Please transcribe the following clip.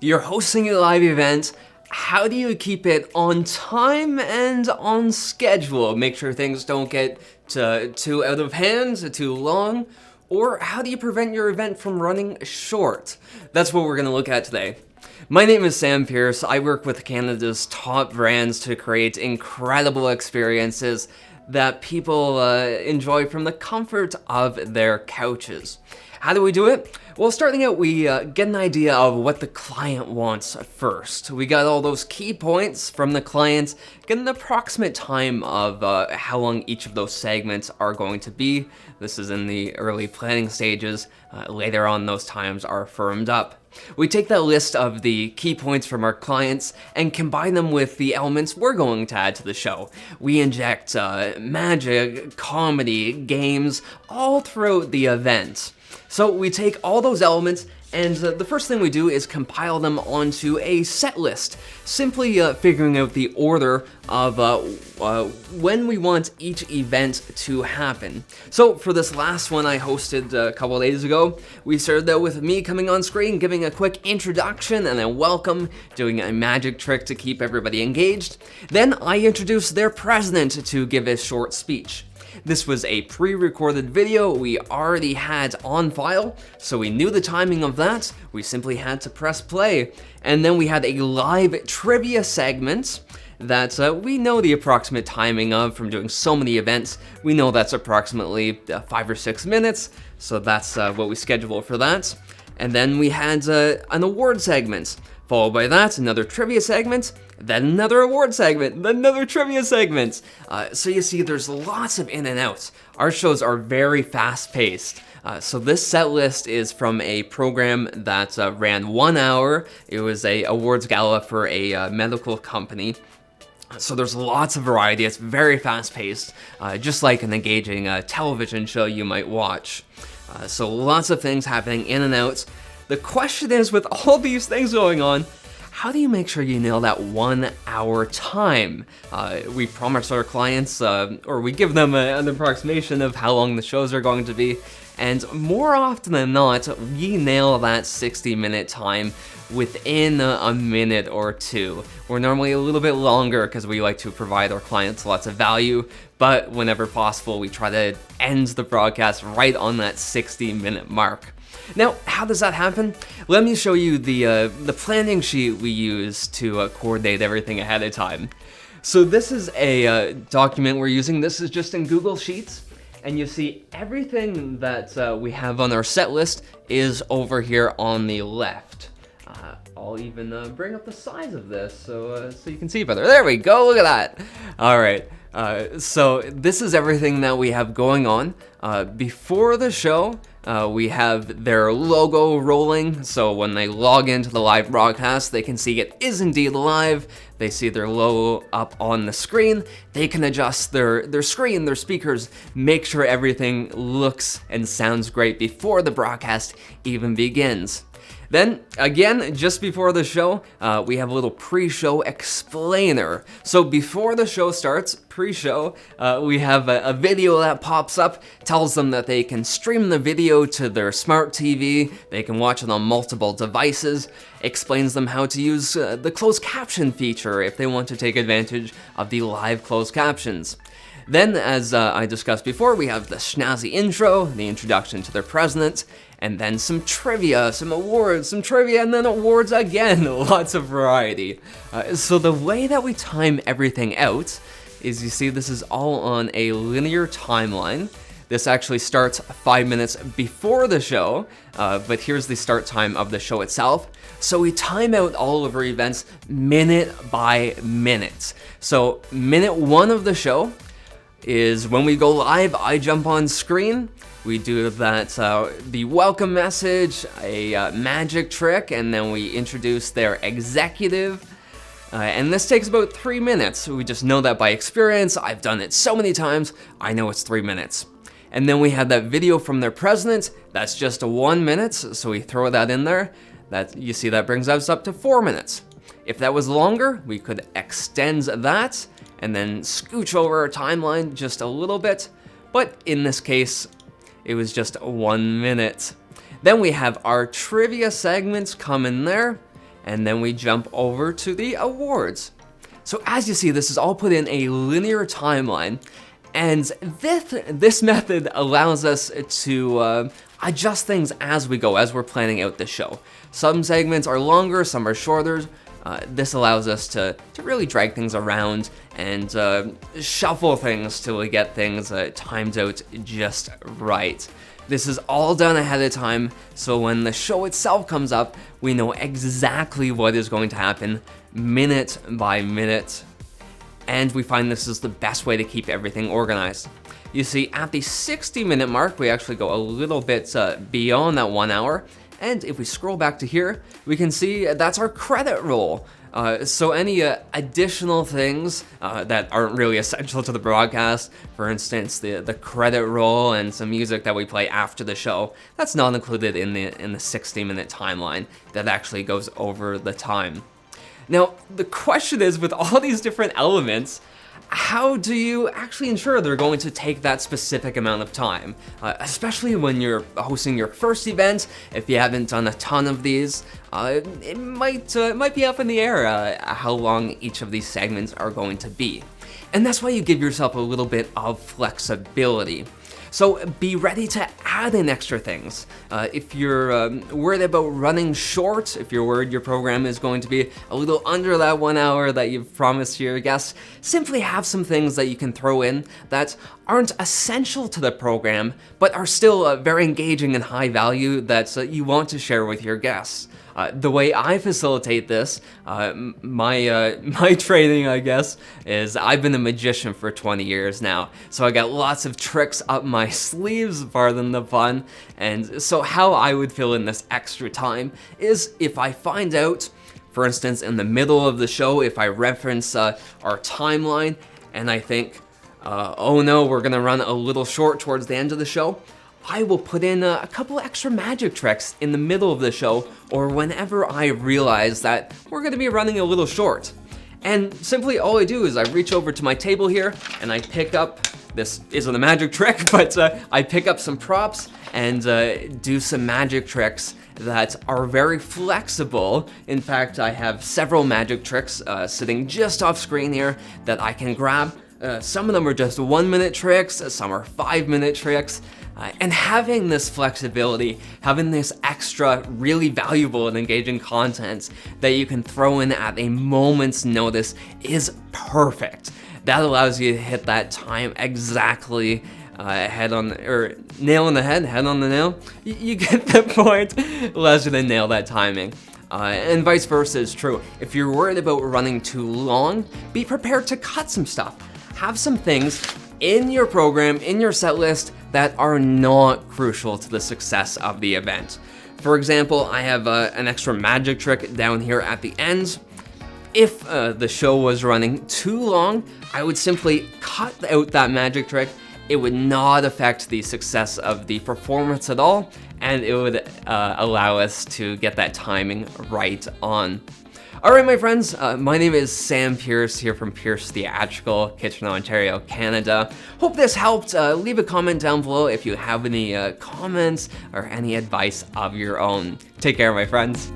You're hosting a live event. How do you keep it on time and on schedule? Make sure things don't get too out of hand, too long. Or how do you prevent your event from running short? That's what we're going to look at today. My name is Sam Pierce. I work with Canada's top brands to create incredible experiences that people enjoy from the comfort of their couches. How do we do it? Well, starting out, we get an idea of what the client wants first. We got all those key points from the client, get an approximate time of how long each of those segments are going to be. This is in the early planning stages. Later on, those times are firmed up. We take that list of the key points from our clients and combine them with the elements we're going to add to the show. We inject magic, comedy, games, all throughout the event. So we take all those elements and the first thing we do is compile them onto a set list, simply figuring out the order of when we want each event to happen. So for this last one I hosted a couple of days ago, we started out with me coming on screen, giving a quick introduction and a welcome, doing a magic trick to keep everybody engaged. Then I introduced their president to give a short speech. This was a pre-recorded video we already had on file, so we knew the timing of that. We simply had to press play. And then we had a live trivia segment that we know the approximate timing of from doing so many events. We know that's approximately 5 or 6 minutes, so that's what we scheduled for that. And then we had an award segment, followed by that, another trivia segment, then another award segment, then another trivia segment. So you see, there's lots of in and outs. Our shows are very fast-paced. So this set list is from a program that ran 1 hour. It was a awards gala for a medical company. So there's lots of variety. It's very fast-paced, just like an engaging television show you might watch. So lots of things happening in and out. The question is, with all these things going on, how do you make sure you nail that 1 hour time? We promise our clients, or we give them an approximation of how long the shows are going to be, and more often than not, we nail that 60-minute time within a minute or two. We're normally a little bit longer because we like to provide our clients lots of value, but whenever possible, we try to end the broadcast right on that 60-minute mark. Now, how does that happen? Let me show you the planning sheet we use to coordinate everything ahead of time. So this is a document we're using. This is just in Google Sheets, and you see everything that we have on our set list is over here on the left. I'll even bring up the size of this so you can see better. There we go, look at that. All right, so this is everything that we have going on. Before the show, we have their logo rolling, so when they log into the live broadcast, they can see it is indeed live. They see their logo up on the screen. They can adjust their screen, their speakers, make sure everything looks and sounds great before the broadcast even begins. Then, again, just before the show, we have a little pre-show explainer. So before the show starts, pre-show, we have a video that pops up, tells them that they can stream the video to their smart TV, they can watch it on multiple devices, explains them how to use the closed caption feature if they want to take advantage of the live closed captions. Then, as I discussed before, we have the snazzy intro, the introduction to their president, and then some trivia, some awards, some trivia, and then awards again. Lots of variety. So the way that we time everything out is, you see, this is all on a linear timeline. This actually starts 5 minutes before the show, but here's the start time of the show itself. So we time out all of our events minute by minute. So minute 1 of the show is when we go live. I jump on screen, we do that, the welcome message, a magic trick, and then we introduce their executive. And this takes about 3 minutes. We just know that by experience. I've done it so many times, I know it's 3 minutes. And then we have that video from their president. That's just 1 minute, so we throw that in there. That, you see, that brings us up to 4 minutes. If that was longer, we could extend that and then scooch over our timeline just a little bit. But in this case, it was just 1 minute. Then we have our trivia segments come in there, and then we jump over to the awards. So as you see, this is all put in a linear timeline, and this method allows us to adjust things as we go, as we're planning out the show. Some segments are longer, some are shorter. This allows us to really drag things around and shuffle things till we get things timed out just right. This is all done ahead of time, so when the show itself comes up, we know exactly what is going to happen minute by minute. And we find this is the best way to keep everything organized. You see, at the 60-minute mark, we actually go a little bit beyond that 1 hour. And if we scroll back to here, we can see that's our credit roll. So any additional things that aren't really essential to the broadcast, for instance, the credit roll and some music that we play after the show, that's not included in the 60-minute timeline. That actually goes over the time. Now, the question is, with all these different elements, how do you actually ensure they're going to take that specific amount of time? Especially when you're hosting your first event, if you haven't done a ton of these, it might be up in the air how long each of these segments are going to be. And that's why you give yourself a little bit of flexibility. So be ready to add in extra things. If you're worried about running short, if you're worried your program is going to be a little under that 1 hour that you've promised to your guests, simply have some things that you can throw in that aren't essential to the program, but are still very engaging and high value that you want to share with your guests. The way I facilitate this, my training, I guess, is I've been a magician for 20 years now. So I got lots of tricks up my sleeves, pardon the pun. And so how I would fill in this extra time is if I find out, for instance, in the middle of the show, if I reference our timeline and I think, oh no, we're gonna run a little short towards the end of the show, I will put in a couple extra magic tricks in the middle of the show or whenever I realize that we're gonna be running a little short. And simply all I do is I reach over to my table here and I pick up, this isn't a magic trick, but I pick up some props and do some magic tricks that are very flexible. In fact, I have several magic tricks sitting just off screen here that I can grab. Some of them are just 1-minute tricks, some are 5-minute tricks. And having this flexibility, having this extra really valuable and engaging content that you can throw in at a moment's notice is perfect. That allows you to hit that time exactly nail on the head, head on the nail. You get the point. Allows you to nail that timing. And vice versa is true. If you're worried about running too long, be prepared to cut some stuff. Have some things in your program, in your set list, that are not crucial to the success of the event. For example, I have an extra magic trick down here at the end. If the show was running too long, I would simply cut out that magic trick. It would not affect the success of the performance at all, and it would allow us to get that timing right on. All right, my friends, my name is Sam Pierce here from Pierce Theatrical, Kitchener, Ontario, Canada. Hope this helped. Leave a comment down below if you have any comments or any advice of your own. Take care, my friends.